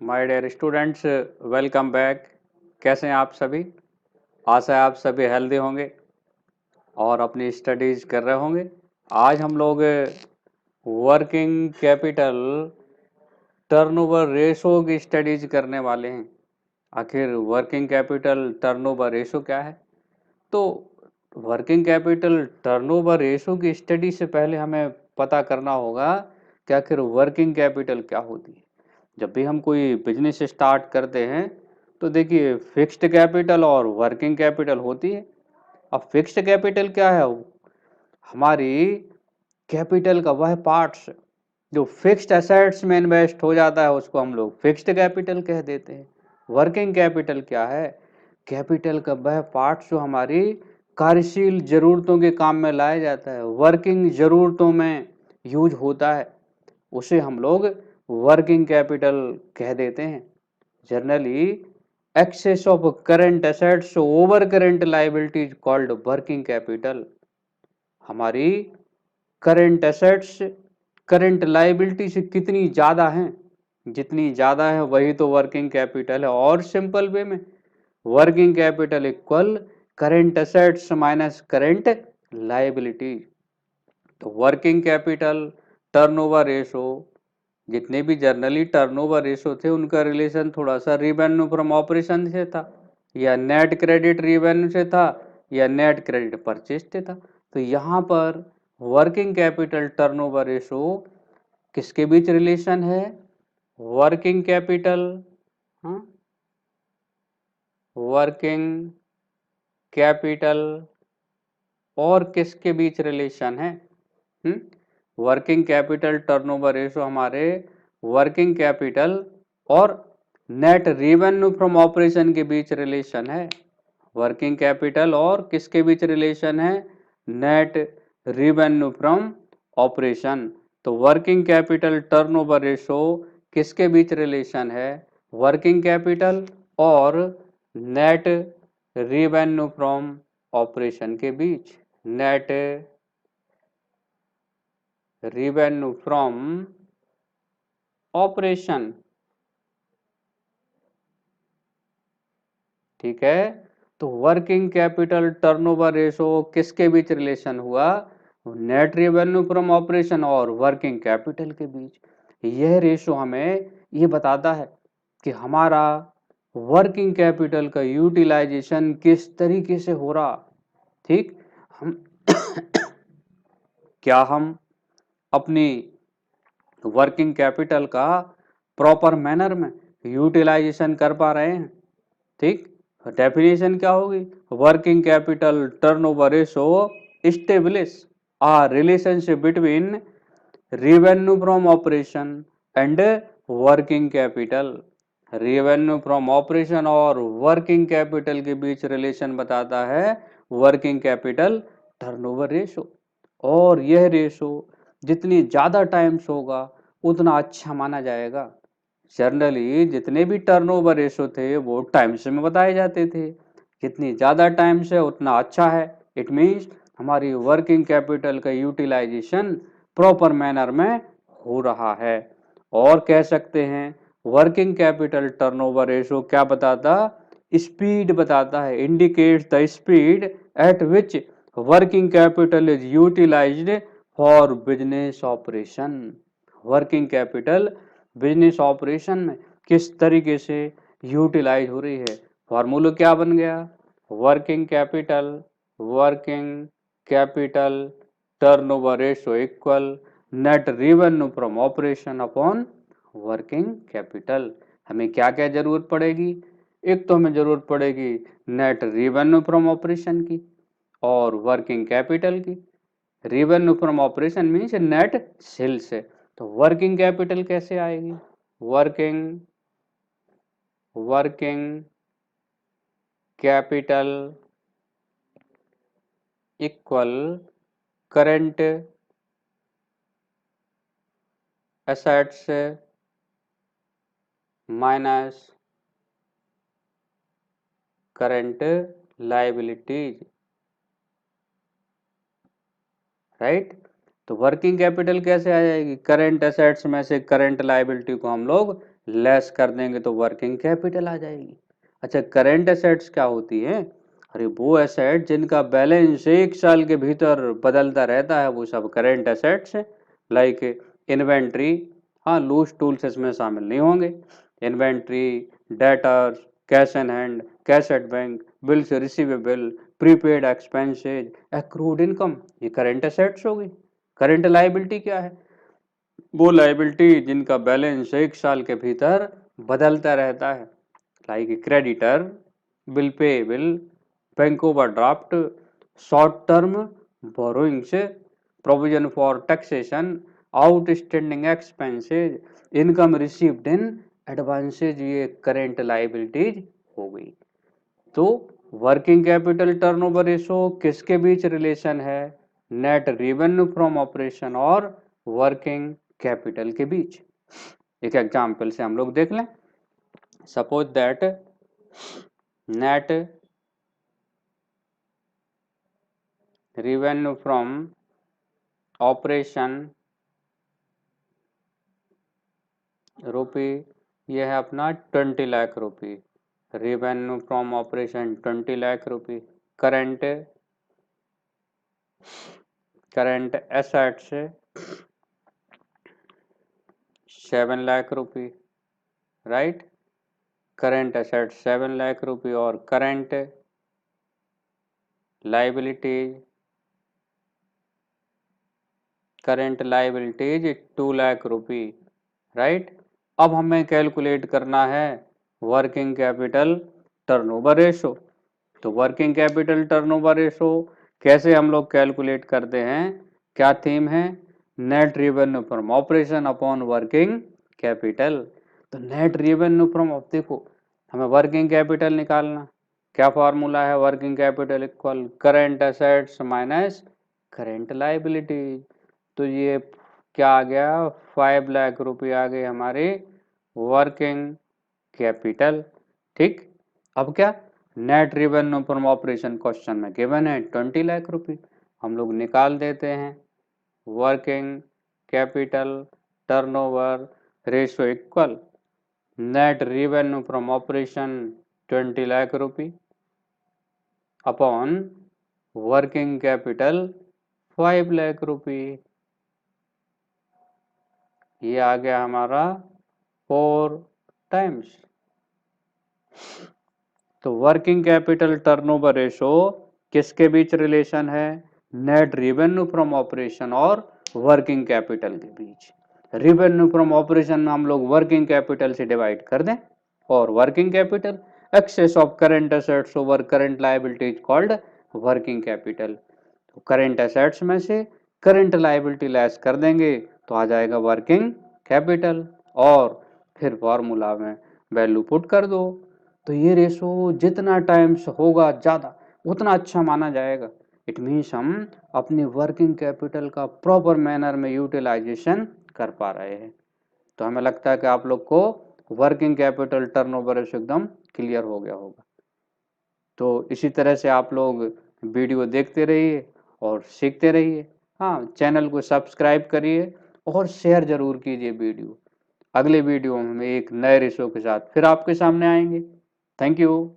My dear students, welcome back. कैसे हैं आप सभी? आशा है आप सभी हेल्दी होंगे और अपनी स्टडीज कर रहे होंगे। आज हम लोग वर्किंग कैपिटल टर्नओवर रेशो की स्टडीज करने वाले हैं। आखिर वर्किंग कैपिटल टर्नओवर रेशो क्या है? तो वर्किंग कैपिटल टर्नओवर रेशो की स्टडी से पहले हमें पता करना होगा कि आखिर वर्किंग कैपिटल क्या होती है। जब भी हम कोई बिजनेस स्टार्ट करते हैं तो देखिए फिक्स्ड कैपिटल और वर्किंग कैपिटल होती है। अब फिक्स्ड कैपिटल क्या है? हमारी कैपिटल का वह पार्ट्स जो फिक्स्ड एसेट्स में इन्वेस्ट हो जाता है उसको हम लोग फिक्स्ड कैपिटल कह देते हैं। वर्किंग कैपिटल क्या है? कैपिटल का वह पार्ट जो हमारी कार्यशील जरूरतों के काम में लाया जाता है, वर्किंग जरूरतों में यूज होता है, उसे हम लोग वर्किंग कैपिटल कह देते हैं। Generally excess of current assets over current liabilities called working capital. हमारी करंट एसेट्स करंट लायबिलिटी से कितनी ज़्यादा हैं, जितनी ज़्यादा है वही तो वर्किंग कैपिटल है। और सिंपल वे में working capital equal current assets minus current liability. तो वर्किंग कैपिटल टर्नओवर रेशो, जितने भी जर्नली टर्नओवर रेशो थे उनका रिलेशन थोड़ा सा रिवेन्यू फ्रॉम ऑपरेशन से था, या नेट क्रेडिट रिवेन्यू से था, या नेट क्रेडिट परचेज से था। तो यहाँ पर वर्किंग कैपिटल टर्नओवर रेशो किसके बीच रिलेशन है? वर्किंग कैपिटल, वर्किंग कैपिटल और किसके बीच रिलेशन है? वर्किंग कैपिटल टर्नओवर रेशो हमारे वर्किंग कैपिटल और नेट रिवेन्यू फ्रॉम ऑपरेशन के बीच रिलेशन है। वर्किंग कैपिटल और किसके बीच रिलेशन है? Net revenue from operation. तो वर्किंग कैपिटल टर्नओवर रेशो किसके बीच रिलेशन है? वर्किंग कैपिटल और नेट रिवेन्यू फ्रॉम ऑपरेशन के बीच। नेट रिवेन्यू फ्रॉम ऑपरेशन, ठीक है। तो वर्किंग कैपिटल टर्नओवर रेशो किसके बीच रिलेशन हुआ? नेट रिवेन्यू फ्रॉम ऑपरेशन और वर्किंग कैपिटल के बीच। यह रेशो हमें ये बताता है कि हमारा वर्किंग कैपिटल का यूटिलाइजेशन किस तरीके से हो रहा। ठीक, हम क्या हम अपनी वर्किंग कैपिटल का प्रॉपर मैनर में यूटिलाइजेशन कर पा रहे हैं? ठीक, डेफिनेशन क्या होगी? Working capital turnover ratio establish a relationship between revenue from operation and working capital. Revenue from operation और वर्किंग कैपिटल के बीच रिलेशन बताता है वर्किंग कैपिटल टर्नओवर रेशो। और यह रेशो जितनी ज़्यादा टाइम्स होगा उतना अच्छा माना जाएगा। जनरली जितने भी टर्नओवर रेशो थे वो टाइम्स में बताए जाते थे, जितनी ज़्यादा टाइम्स है उतना अच्छा है। इट मीन्स हमारी वर्किंग कैपिटल का यूटिलाइजेशन प्रॉपर मैनर में हो रहा है। और कह सकते हैं वर्किंग कैपिटल टर्नओवर रेशो क्या बताता? स्पीड बताता है, indicates the speed at which working capital is utilized for business operation. Working capital business operation में किस तरीके से यूटिलाइज हो रही है। फॉर्मूला क्या बन गया? Working capital turnover ratio equal net revenue from operation upon working capital. हमें क्या क्या जरूरत पड़ेगी? एक तो हमें जरूरत पड़ेगी नेट रेवेन्यू फ्रॉम ऑपरेशन की और वर्किंग कैपिटल की। Revenue from operation means net sales है। तो वर्किंग कैपिटल कैसे आएगी? Working capital equal current assets minus current liabilities, right. तो वर्किंग कैपिटल कैसे आ जाएगी? करंट एसेट्स में से करंट लायबिलिटी को हम लोग लेस कर देंगे तो वर्किंग कैपिटल आ जाएगी। अच्छा, करेंट एसेट्स क्या होती है? अरे वो एसेट जिनका बैलेंस 1 साल के भीतर बदलता रहता है वो सब करेंट एसेट्स है। लाइक इन्वेंट्री, हाँ लूज टूल्स इसमें शामिल नहीं होंगे। Inventory, debtors, cash in hand, cash at bank, bills receivable, prepaid expenses, accrued income, ये करेंट एसेट्स होगी। करेंट लायबिलिटी क्या है? वो लायबिलिटी जिनका बैलेंस 1 साल के भीतर बदलता रहता है। Like creditor, bill payable, bank overdraft, short term borrowings, provision for taxation, outstanding expenses, income received in advances, ये करेंट लायबिलिटीज हो गई। तो वर्किंग कैपिटल टर्नओवर रेशो किसके बीच रिलेशन है? नेट रेवेन्यू फ्रॉम ऑपरेशन और वर्किंग कैपिटल के बीच। एक एग्जांपल से हम लोग देख लें। Suppose that net revenue from operation rupee, यह है अपना 20 lakh rupee. Revenue from operation 20 lakh rupee. Current assets 7 lakh rupee, right. Current asset 7 lakh रुपी और करंट लाइबिलिटीज 2 लाख रुपी, राइट। अब हमें कैलकुलेट करना है वर्किंग कैपिटल टर्नओवर रेशो। तो वर्किंग कैपिटल टर्नओवर रेशो कैसे हम लोग कैलकुलेट करते हैं? क्या थीम है? Net revenue from operation upon working capital. तो नेट रेवेन्यू फ्रॉम, देखो हमें वर्किंग कैपिटल निकालना, क्या फॉर्मूला है? Working capital equal current assets minus current liability. तो ये क्या आ गया? 5 लाख रुपये आ गए हमारे वर्किंग कैपिटल। ठीक, अब क्या? Net revenue from operation question में गिवन है 20 लाख रुपये, हम लोग निकाल देते हैं। Working capital turnover ratio equal net revenue from operation 20 lakh रुपये अपॉन वर्किंग कैपिटल 5 लाख रुपये। ये आ गया हमारा 4 टाइम्स। तो वर्किंग कैपिटल टर्नओवर रेशो किसके बीच रिलेशन है? नेट रेवेन्यू फ्रॉम ऑपरेशन और वर्किंग कैपिटल के बीच। रेवेन्यू फ्रॉम ऑपरेशन में हम लोग वर्किंग कैपिटल से डिवाइड कर दें, और working capital excess of current assets over current liabilities called working capital. तो करंट एसेट्स में से करंट लायबिलिटी लेस कर देंगे तो आ जाएगा वर्किंग कैपिटल, और फिर फॉर्मूला में वैल्यू पुट कर दो। तो ये रेशो जितना टाइम्स होगा ज़्यादा उतना अच्छा माना जाएगा। इट मीन्स हम अपनी वर्किंग कैपिटल का प्रॉपर मैनर में यूटिलाइजेशन कर पा रहे हैं। तो हमें लगता है कि आप लोग को वर्किंग कैपिटल टर्नओवर रेशो एकदम क्लियर हो गया होगा। तो इसी तरह से आप लोग वीडियो देखते रहिए और सीखते रहिए। हाँ, चैनल को सब्सक्राइब करिए और शेयर जरूर कीजिए वीडियो। अगले वीडियो में एक नए रेशो के साथ फिर आपके सामने आएंगे। Thank you.